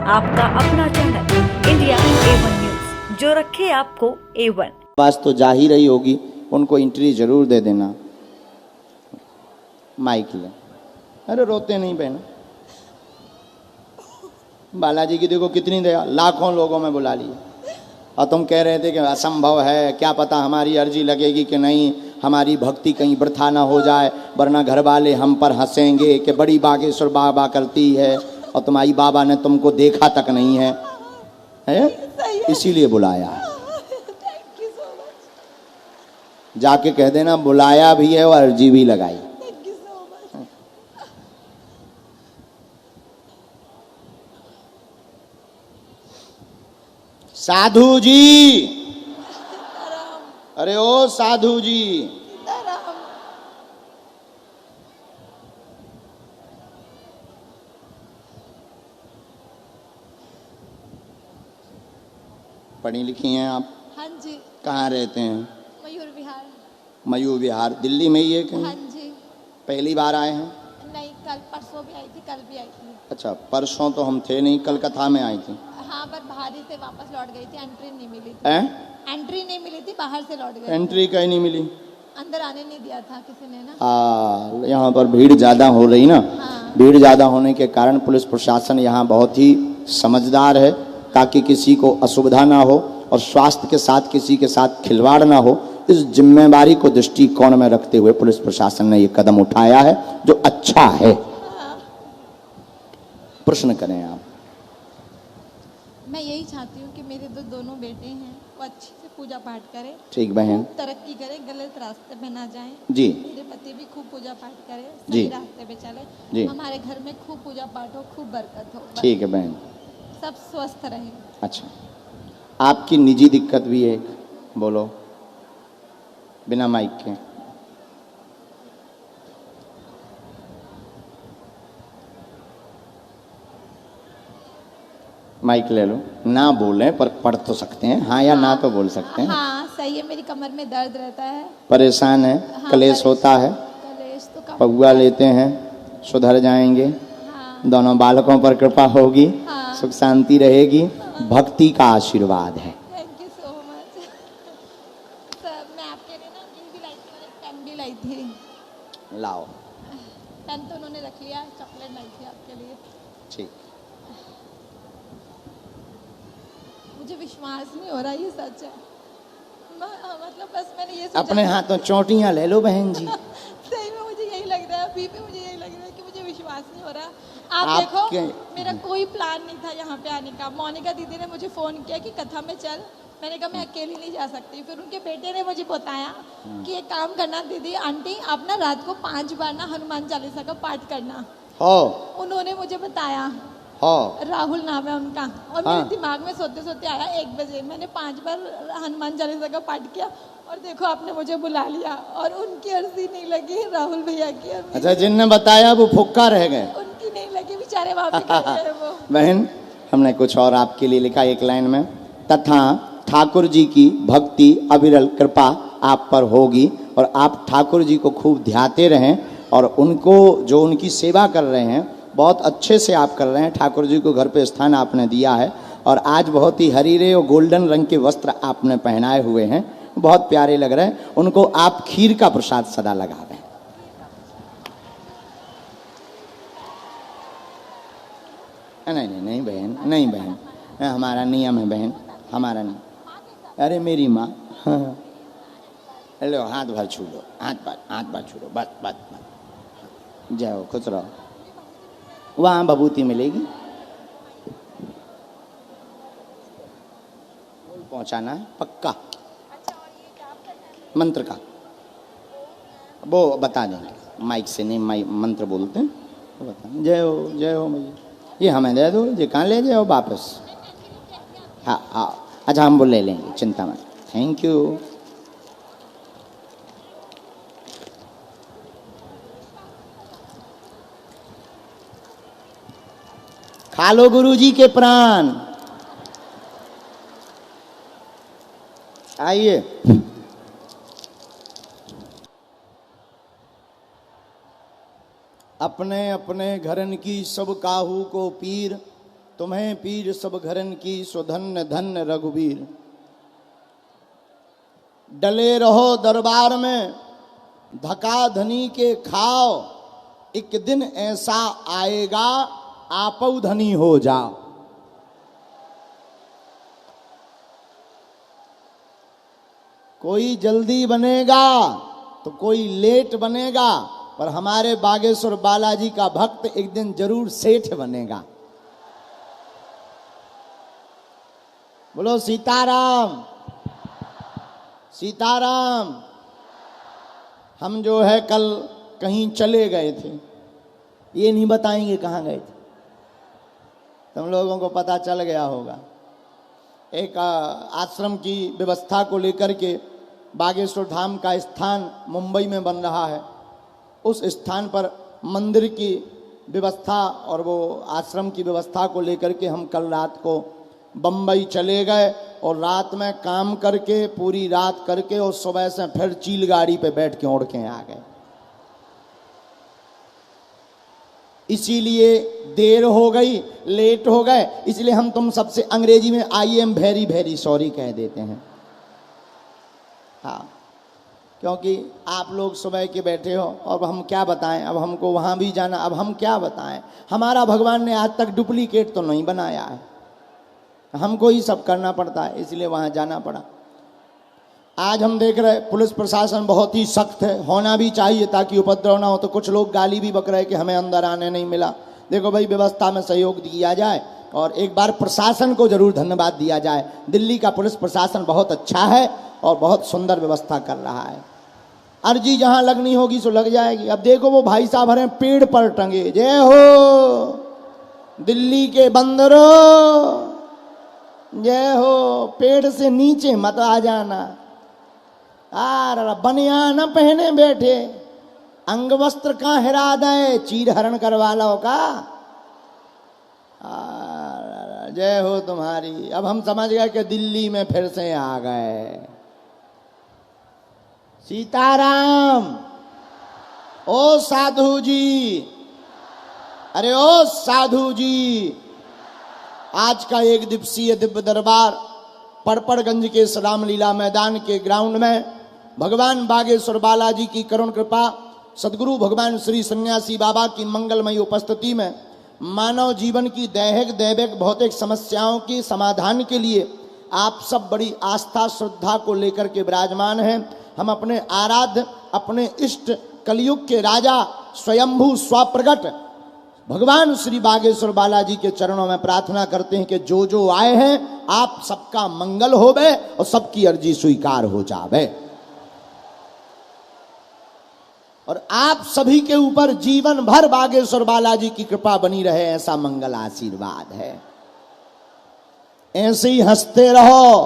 आपका अपना channel India A1 news, जो रखे आपको A1। बात तो जा ही रही होगी, उनको एंट्री जरूर दे देना। माइक ले। अरे रोते नहीं बहन, बालाजी की देखो कितनी दया, लाखों लोगों में बुला लिया और तुम कह रहे थे कि असंभव है, क्या पता हमारी अर्जी लगेगी कि नहीं, हमारी भक्ति कहीं वृथा ना हो जाए, वरना घर वाले हम पर हंसेंगे कि बड़ी बागेश्वर बाबा करती है और तुम्हारी बाबा ने तुमको देखा तक नहीं है, इसीलिए बुलाया। जाके कह देना बुलाया भी है और अर्जी भी लगाई। साधु जी, अरे ओ साधु जी, पढ़ी लिखी हैं आप? हाँ जी। कहाँ रहते हैं? मयूर विहार। मयूर विहार दिल्ली में ही है कहीं? हाँ जी। पहली बार आए हैं? नहीं, कल परसों भी आई थी, कल भी आई थी। अच्छा, परसों तो हम थे नहीं, कलकत्ता में आई थी। हाँ, पर बाहर ही से वापस लौट गई थी, एंट्री नहीं मिली थी। एंट्री नहीं मिली थी, बाहर से लौट गई। एंट्री कहीं नहीं मिली, अंदर आने नहीं दिया था किसी ने ना। हाँ, यहाँ पर भीड़ ज़्यादा हो रही ना। हाँ। भीड़ ज़्यादा होने के कारण पुलिस प्रशासन यहाँ बहुत ही समझदार है, ताकि किसी को असुविधा ना हो और स्वास्थ्य के साथ किसी के साथ खिलवाड़ ना हो। इस जिम्मेदारी को दृष्टिकोण में रखते हुए पुलिस प्रशासन ने ये कदम उठाया है, जो अच्छा है। प्रश्न करें आप। मैं यही चाहती हूँ कि मेरे दोनों बेटे हैं वो अच्छे से पूजा पाठ करें। ठीक बहन। तरक्की करें, गलत रास्ते पे ना जाएं। जी। मेरे पति भी खूब पूजा पाठ करें, जी। सही रास्ते पे चले। जी। हमारे घर में खूब पूजा पाठ हो, खूब बरकत हो। ठीक है बहन। सब स्वस्थ रहें। अच्छा, आपकी निजी दिक्कत भी है, बोलो बिना माइक के। माइक ले लो, ना बोलें पर पढ़ तो सकते हैं, हाँ या ना तो बोल सकते हैं। हाँ सही है, मेरी कमर में दर्द रहता है। परेशान है, हाँ, कलेश होता है, कलेश तो पगुआ लेते हैं, सुधर जाएंगे। हाँ। दोनों बालकों पर कृपा होगी। हाँ। सुख शांति रहेगी। हाँ। भक्ति का आशीर्वाद है। Thank you so much sir. मैं आपके लिए ना ये भी लाई थी, और एक पेन भी लाई थी। लाओ। पेन तो उन्होंने रख लिया, चॉकलेट लाई थी आपके लिए। ठीक। मुझे विश्वास नहीं हो रहा ये सच है। मतलब बस मैंने ये अपने हाथों चोटियां ले लो बहन जी। सही में मुझे यही लग रहा है, अभी भी मुझे यही लग रहा है कि मुझे विश्वास नहीं हो रहा। आप देखो, मेरा कोई प्लान नहीं था यहाँ पे आने का। मोनिका दीदी ने मुझे फ़ोन किया कि कथा में चल। मैंने कहा मैं अकेली नहीं जा सकती। फिर उनके बेटे ने मुझे बताया कि एक काम करना दीदी, आंटी आप ना रात को 5 बार ना हनुमान चालीसा का पाठ करना। उन्होंने मुझे बताया। राहुल नाम है उनका। और मेरे दिमाग में सोते सोते आया 1 बजे। मैंने 5 बार हनुमान चालीसा का पाठ किया और देखो आपने मुझे बुला लिया। और उनकी अर्जी नहीं लगी राहुल भैया की। अच्छा, जिनने बताया वो फुक्का रह गए, उनकी नहीं लगी, बेचारे वहाँ पे वो। बहन हमने कुछ और आपके लिए लिखा एक लाइन में, तथा ठाकुर जी की भक्ति अविरल कृपा आप पर होगी और आप ठाकुर जी को खूब ध्याते रहें और उनको जो उनकी सेवा कर रहे हैं बहुत अच्छे से आप कर रहे हैं। ठाकुर जी को घर पे स्थान आपने दिया है और आज बहुत ही हरीरे और गोल्डन रंग के वस्त्र आपने पहनाए हुए हैं, बहुत प्यारे लग रहे हैं। उनको आप खीर का प्रसाद सदा लगा दें। नहीं नहीं नहीं बहन, नहीं बहन, हमारा नियम है बहन, हमारा नहीं। अरे मेरी माँ, लो हाथ भर छू लो, हाथ भर छू लो, बस बस बस। जय हो, खुश रहो। वहाँ भभूति मिलेगी, पहुँचाना है पक्का। मंत्र का वो बता देंगे, माइक से नहीं, माइक मंत्र बोलते हैं तो बता। जय हो मैया, ये हमें दे दो, ये कहाँ ले जाओ वापस। हाँ हाँ, अच्छा हम वो ले लेंगे, चिंता मत। Thank you. खा लो गुरु जी के प्राण। आइए। अपने अपने घरन की सब काहू को पीर, तुम्हें पीर सब घरन की, सो धन्य धन्य रघुवीर। डले रहो दरबार में, धका धनी के खाओ, एक दिन ऐसा आएगा आपौ धनी हो जाओ। कोई जल्दी बनेगा तो कोई लेट बनेगा, पर हमारे बागेश्वर बालाजी का भक्त एक दिन जरूर सेठ बनेगा। बोलो सीताराम सीताराम। हम जो है कल कहीं चले गए थे, ये नहीं बताएंगे कहाँ गए थे, तुम लोगों को पता चल गया होगा। एक आश्रम की व्यवस्था को लेकर के बागेश्वर धाम का स्थान मुंबई में बन रहा है। उस स्थान पर मंदिर की व्यवस्था और वो आश्रम की व्यवस्था को लेकर के हम कल रात को बम्बई चले गए और रात में काम करके, पूरी रात करके, और सुबह से फिर चील गाड़ी पे बैठ के उड़ के आ गए। इसीलिए देर हो गई, लेट हो गए, इसलिए हम तुम सबसे अंग्रेजी में I am very very sorry कह देते हैं। हाँ, क्योंकि आप लोग सुबह के बैठे हो और हम क्या बताएं, अब हमको वहाँ भी जाना, अब हम क्या बताएं। हमारा भगवान ने आज तक डुप्लीकेट तो नहीं बनाया है, हमको ही सब करना पड़ता है, इसलिए वहाँ जाना पड़ा। आज हम देख रहे पुलिस प्रशासन बहुत ही सख्त है, होना भी चाहिए ताकि उपद्रव ना हो। तो कुछ लोग गाली भी बक रहे कि हमें अंदर आने नहीं मिला। देखो भाई, व्यवस्था में सहयोग दिया जाए और एक बार प्रशासन को जरूर धन्यवाद दिया जाए। दिल्ली का पुलिस प्रशासन बहुत अच्छा है और बहुत सुंदर व्यवस्था कर रहा है। अर्जी जहाँ लगनी होगी सो लग जाएगी। अब देखो वो भाई साहब हरे पेड़ पर टंगे, जय हो दिल्ली के बंदरों, जय हो। पेड़ से नीचे मत आ जाना। बनियान पहने बैठे, अंग वस्त्र का हिरा दे, चीर हरण करवा लो का। जय हो तुम्हारी। अब हम समझ गए कि दिल्ली में फिर से आ गए। सीताराम। ओ साधु जी, अरे ओ साधु जी, आज का एक दिवसीय दिव्य दरबार पड़पड़गंज के रामलीला मैदान के ग्राउंड में भगवान बागेश्वर बालाजी की करुण कृपा, सदगुरु भगवान श्री सन्यासी बाबा की मंगलमयी उपस्थिति में मानव जीवन की दैहिक दैविक भौतिक समस्याओं के समाधान के लिए आप सब बड़ी आस्था श्रद्धा को लेकर के विराजमान हैं। हम अपने आराध्य, अपने इष्ट, कलयुग के राजा, स्वयंभू स्वप्रगट भगवान श्री बागेश्वर बालाजी के चरणों में प्रार्थना करते हैं कि जो जो आए हैं आप सबका मंगल होवे और सबकी अर्जी स्वीकार हो जावे, और आप सभी के ऊपर जीवन भर बागेश्वर बालाजी की कृपा बनी रहे, ऐसा मंगल आशीर्वाद है। ऐसे ही हंसते रहो,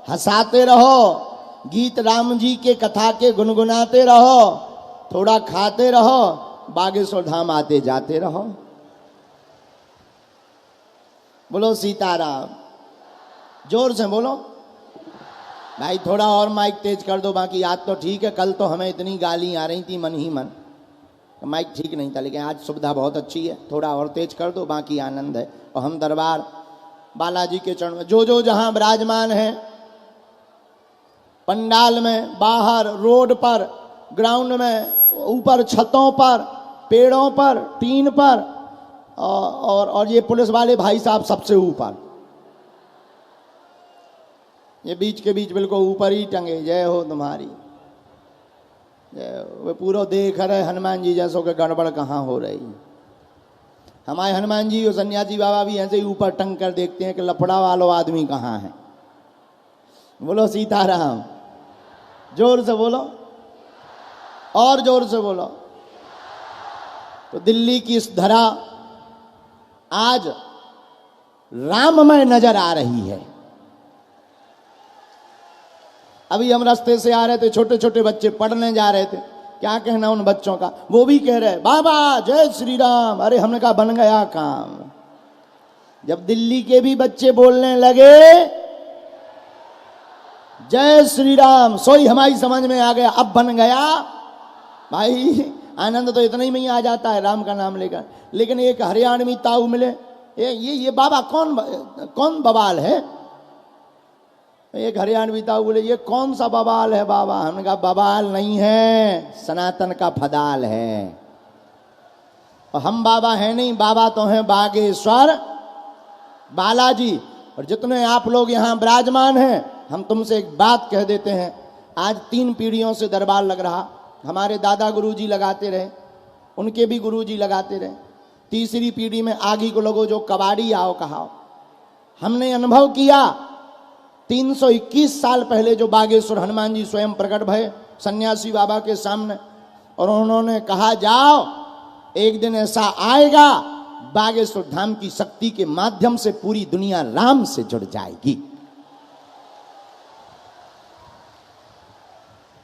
हंसाते रहो, गीत राम जी के कथा के गुनगुनाते रहो, थोड़ा खाते रहो, बागेश्वर धाम आते जाते रहो। बोलो सीताराम। जोर से बोलो भाई, थोड़ा और माइक तेज कर दो। बाकी आज तो ठीक है, कल तो हमें इतनी गाली आ रही थी मन ही मन, तो माइक ठीक नहीं था, लेकिन आज सुविधा बहुत अच्छी है, थोड़ा और तेज कर दो, बाकी आनंद है। और हम दरबार बालाजी के चरण में जो जो जहां विराजमान है, पंडाल में, बाहर, रोड पर, ग्राउंड में, ऊपर छतों पर, पेड़ों पर, टीन पर, और ये पुलिस वाले भाई साहब सबसे ऊपर, ये बीच के बीच बिल्कुल ऊपर ही टंगे, जय हो तुम्हारी। वे पूरा देख रहे हनुमान जी जैसो के गड़बड़ कहाँ हो रही। हमारे हनुमान जी और सन्यासी बाबा भी ऐसे ही ऊपर टंग कर देखते हैं कि लफड़ा वालो आदमी कहाँ है। बोलो सीताराम। जोर से बोलो, और जोर से बोलो। तो दिल्ली की इस धरा आज राममय नजर आ रही है। अभी हम रास्ते से आ रहे थे, छोटे छोटे बच्चे पढ़ने जा रहे थे, क्या कहना उन बच्चों का, वो भी कह रहे बाबा जय श्री राम। अरे हमने कहा बन गया काम। जब दिल्ली के भी बच्चे बोलने लगे जय श्री राम, सोई हमारी समझ में आ गया, अब बन गया भाई। आनंद तो इतना ही में ही आ जाता है राम का नाम लेकर। लेकिन एक हरियाणवी ताऊ मिले, ये बाबा कौन बवाल है? एक हरियाणवी था, बोले ये कौन सा बवाल है बाबा? हमने कहा बवाल नहीं है, सनातन का फदाल है। और हम बाबा हैं नहीं, बाबा तो हैं बागेश्वर बालाजी। और जितने आप लोग यहाँ विराजमान हैं, हम तुमसे एक बात कह देते हैं, आज 3 पीढ़ियों से दरबार लग रहा। हमारे दादा गुरुजी लगाते रहे, उनके भी गुरुजी लगाते रहे। तीसरी पीढ़ी में आगे को लोगों जो कबाड़ी आओ कहाओ। हमने अनुभव किया 321 साल पहले जो बागेश्वर हनुमान जी स्वयं प्रकट भये सन्यासी बाबा के सामने, और उन्होंने कहा जाओ एक दिन ऐसा आएगा बागेश्वर धाम की शक्ति के माध्यम से पूरी दुनिया राम से जुड़ जाएगी।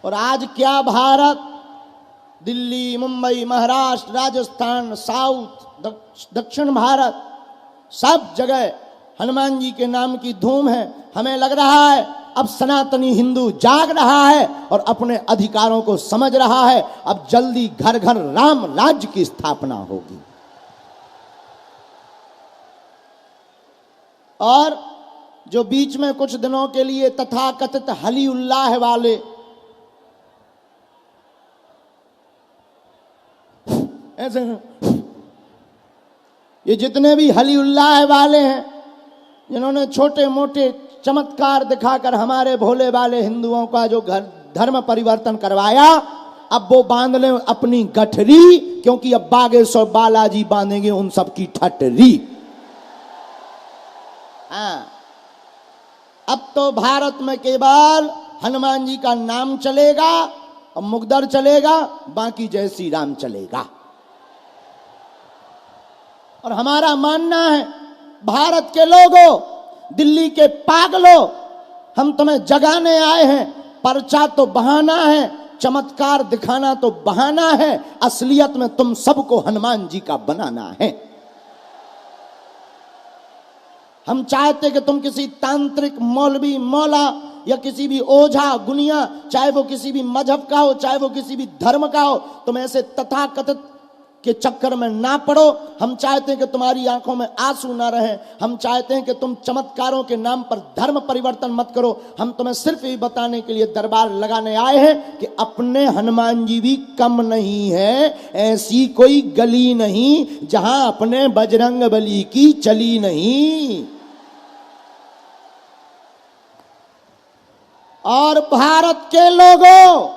और आज क्या भारत, दिल्ली, मुंबई, महाराष्ट्र, राजस्थान, साउथ, दक्षिण भारत, सब जगह हनुमान जी के नाम की धूम है। हमें लग रहा है अब सनातनी हिंदू जाग रहा है और अपने अधिकारों को समझ रहा है। अब जल्दी घर घर राम राज्य की स्थापना होगी। और जो बीच में कुछ दिनों के लिए तथाकथित हली उल्लाह वाले, ऐसे ये जितने भी हली उल्लाह वाले हैं, जिन्होंने छोटे मोटे चमत्कार दिखाकर हमारे भोले वाले हिंदुओं का जो धर्म परिवर्तन करवाया, अब वो बांध लें अपनी गठरी, क्योंकि अब बागेश्वर बालाजी बांधेंगे उन सब की ठटरी। हाँ, अब तो भारत में केवल हनुमान जी का नाम चलेगा और मुगदर चलेगा, बाकी जय श्री राम चलेगा। और हमारा मानना है, भारत के लोगों, दिल्ली के पागलों, हम तुम्हें जगाने आए हैं। पर्चा तो बहाना है, चमत्कार दिखाना तो बहाना है, असलियत में तुम सबको हनुमान जी का बनाना है। हम चाहते कि तुम किसी तांत्रिक मौलवी मौला या किसी भी ओझा गुनिया, चाहे वो किसी भी मजहब का हो, चाहे वो किसी भी धर्म का हो, तुम ऐसे तथाकथित के चक्कर में ना पड़ो। हम चाहते हैं कि तुम्हारी आंखों में आंसू ना रहे। हम चाहते हैं कि तुम चमत्कारों के नाम पर धर्म परिवर्तन मत करो। हम तुम्हें सिर्फ ये बताने के लिए दरबार लगाने आए हैं कि अपने हनुमान जी भी कम नहीं है। ऐसी कोई गली नहीं जहां अपने बजरंग बली की चली नहीं। और भारत के लोगों,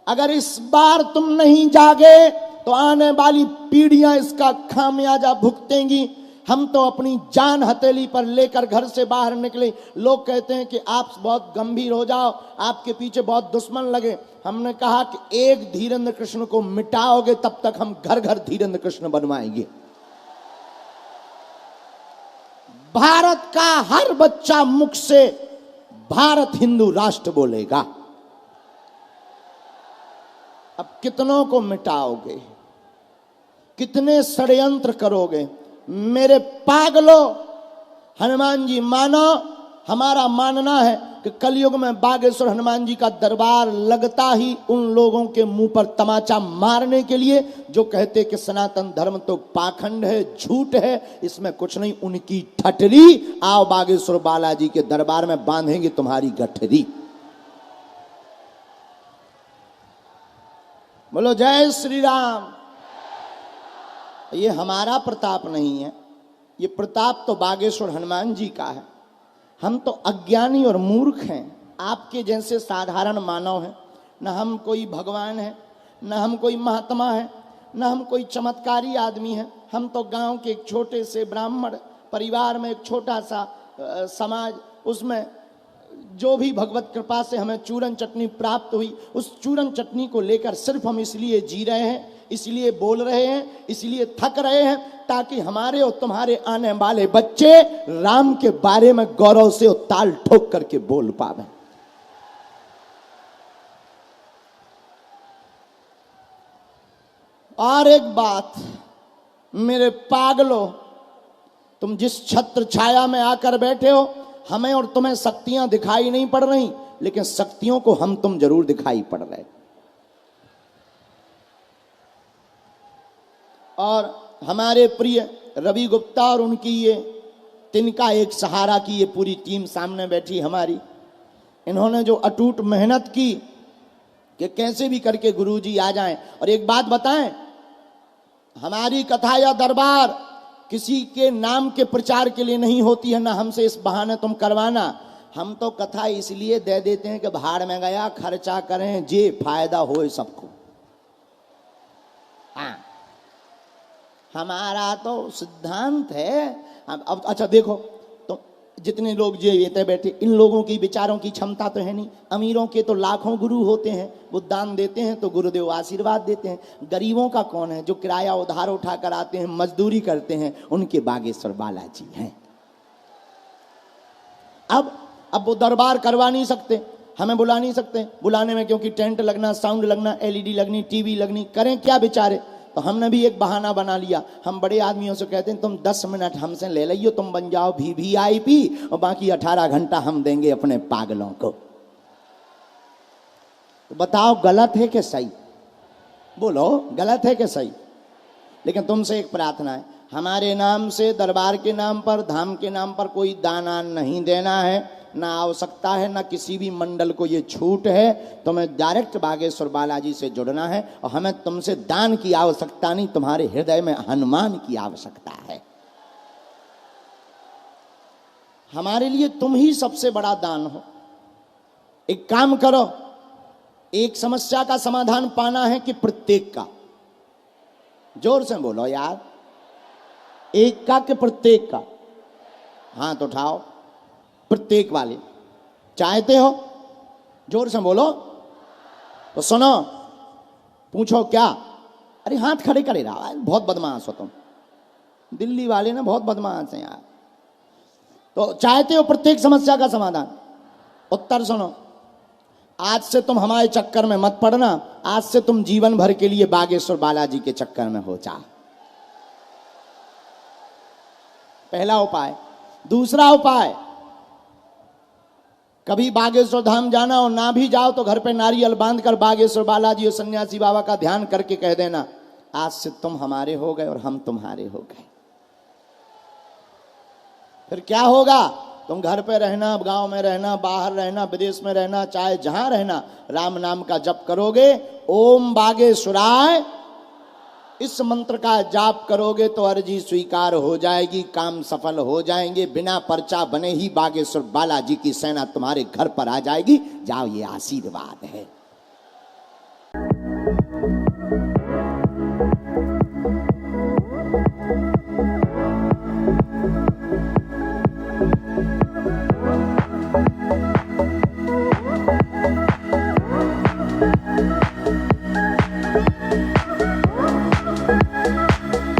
अगर इस बार तुम नहीं जागे तो आने वाली पीढ़ियां इसका खामियाजा भुगतेंगी। हम तो अपनी जान हथेली पर लेकर घर से बाहर निकले। लोग कहते हैं कि आप बहुत गंभीर हो जाओ, आपके पीछे बहुत दुश्मन लगे। हमने कहा कि एक धीरेन्द्र कृष्ण को मिटाओगे तब तक हम घर घर धीरेन्द्र कृष्ण बनवाएंगे। भारत का हर बच्चा मुख से भारत हिंदू राष्ट्र बोलेगा। अब कितनों को मिटाओगे, कितने षड्यंत्र करोगे? मेरे पागलों, हनुमान जी मानो। हमारा मानना है कि कलयुग में बागेश्वर हनुमान जी का दरबार लगता ही उन लोगों के मुंह पर तमाचा मारने के लिए जो कहते कि सनातन धर्म तो पाखंड है, झूठ है, इसमें कुछ नहीं। उनकी ठटरी। आओ बागेश्वर बालाजी के दरबार में बांधेंगे तुम्हारी गठरी। बोलो जय श्री राम। ये हमारा प्रताप नहीं है, ये प्रताप तो बागेश्वर हनुमान जी का है। हम तो अज्ञानी और मूर्ख हैं, आपके जैसे साधारण मानव हैं। न हम कोई भगवान है, न हम कोई महात्मा है, न हम कोई चमत्कारी आदमी है। हम तो गांव के एक छोटे से ब्राह्मण परिवार में एक छोटा सा समाज, उसमें जो भी भगवत कृपा से हमें चूरन चटनी प्राप्त हुई, उस चूरन चटनी को लेकर सिर्फ हम इसलिए जी रहे हैं, इसलिए बोल रहे हैं, इसलिए थक रहे हैं, ताकि हमारे और तुम्हारे आने वाले बच्चे राम के बारे में गौरव से ताल ठोक करके बोल पावे। और एक बात, मेरे पागलों, तुम जिस छत्र छाया में आकर बैठे हो, हमें और तुम्हें शक्तियां दिखाई नहीं पड़ रही, लेकिन शक्तियों को हम तुम जरूर दिखाई पड़ रहे। और हमारे प्रिय रवि गुप्ता और उनकी ये तिनका एक सहारा की ये पूरी टीम सामने बैठी हमारी, इन्होंने जो अटूट मेहनत की कि कैसे भी करके गुरुजी आ जाएं। और एक बात बताएं, हमारी कथा या दरबार किसी के नाम के प्रचार के लिए नहीं होती है, ना हमसे इस बहाने तुम करवाना। हम तो कथा इसलिए दे देते हैं कि भाड़ में गया, खर्चा करें, जे फायदा हो सबको। हाँ, हमारा तो सिद्धांत है। अब अच्छा देखो, तो जितने लोग जो ये बैठे, इन लोगों की विचारों की क्षमता तो है नहीं। अमीरों के तो लाखों गुरु होते हैं, वो दान देते हैं तो गुरुदेव आशीर्वाद देते हैं। गरीबों का कौन है? जो किराया उधार उठा कर आते हैं, मजदूरी करते हैं, उनके बागेश्वर बालाजी हैं। अब वो दरबार करवा नहीं सकते, हमें बुला नहीं सकते। बुलाने में क्योंकि टेंट लगना, साउंड लगना, एलईडी लगनी, टीवी लगनी, करें क्या बेचारे। तो हमने भी एक बहाना बना लिया। हम बड़े आदमियों से कहते हैं तुम 10 मिनट हमसे ले लियो, तुम बन जाओ VIP, और बाकी 18 घंटा हम देंगे अपने पागलों को। तो बताओ गलत है कि सही? बोलो गलत है कि सही? लेकिन तुमसे एक प्रार्थना है, हमारे नाम से, दरबार के नाम पर, धाम के नाम पर कोई दाना नहीं देना है, ना आवश्यकता है, ना किसी भी मंडल को ये छूट है। तुम्हें डायरेक्ट बागेश्वर बालाजी से जुड़ना है, और हमें तुमसे दान की आवश्यकता नहीं, तुम्हारे हृदय में हनुमान की आवश्यकता है। हमारे लिए तुम ही सबसे बड़ा दान हो। एक काम करो, एक समस्या का समाधान पाना है कि प्रत्येक का? जोर से बोलो यार, एक का कि प्रत्येक का? हाथ उठाओ। प्रत्येक वाले चाहते हो? जोर से बोलो। तो सुनो, पूछो क्या? अरे हाथ खड़े करे रहा, बहुत बदमाश हो तुम। दिल्ली वाले ना बहुत बदमाश हैं यार। तो चाहते हो प्रत्येक समस्या का समाधान? उत्तर सुनो, आज से तुम हमारे चक्कर में मत पड़ना। आज से तुम जीवन भर के लिए बागेश्वर बालाजी के चक्कर में हो जा। पहला उपाय। दूसरा उपाय, कभी बागेश्वर धाम जाना और ना भी जाओ तो घर पे नारियल बांधकर बागेश्वर बालाजी और सन्यासी बाबा का ध्यान करके कह देना, आज से तुम हमारे हो गए और हम तुम्हारे हो गए। फिर क्या होगा? तुम घर पे रहना, गांव में रहना, बाहर रहना, विदेश में रहना, चाहे जहां रहना, राम नाम का जप करोगे। ओम बागेश्वराय, इस मंत्र का जाप करोगे तो अर्जी स्वीकार हो जाएगी, काम सफल हो जाएंगे। बिना पर्चा बने ही बागेश्वर बालाजी की सेना तुम्हारे घर पर आ जाएगी। जाओ, ये आशीर्वाद है।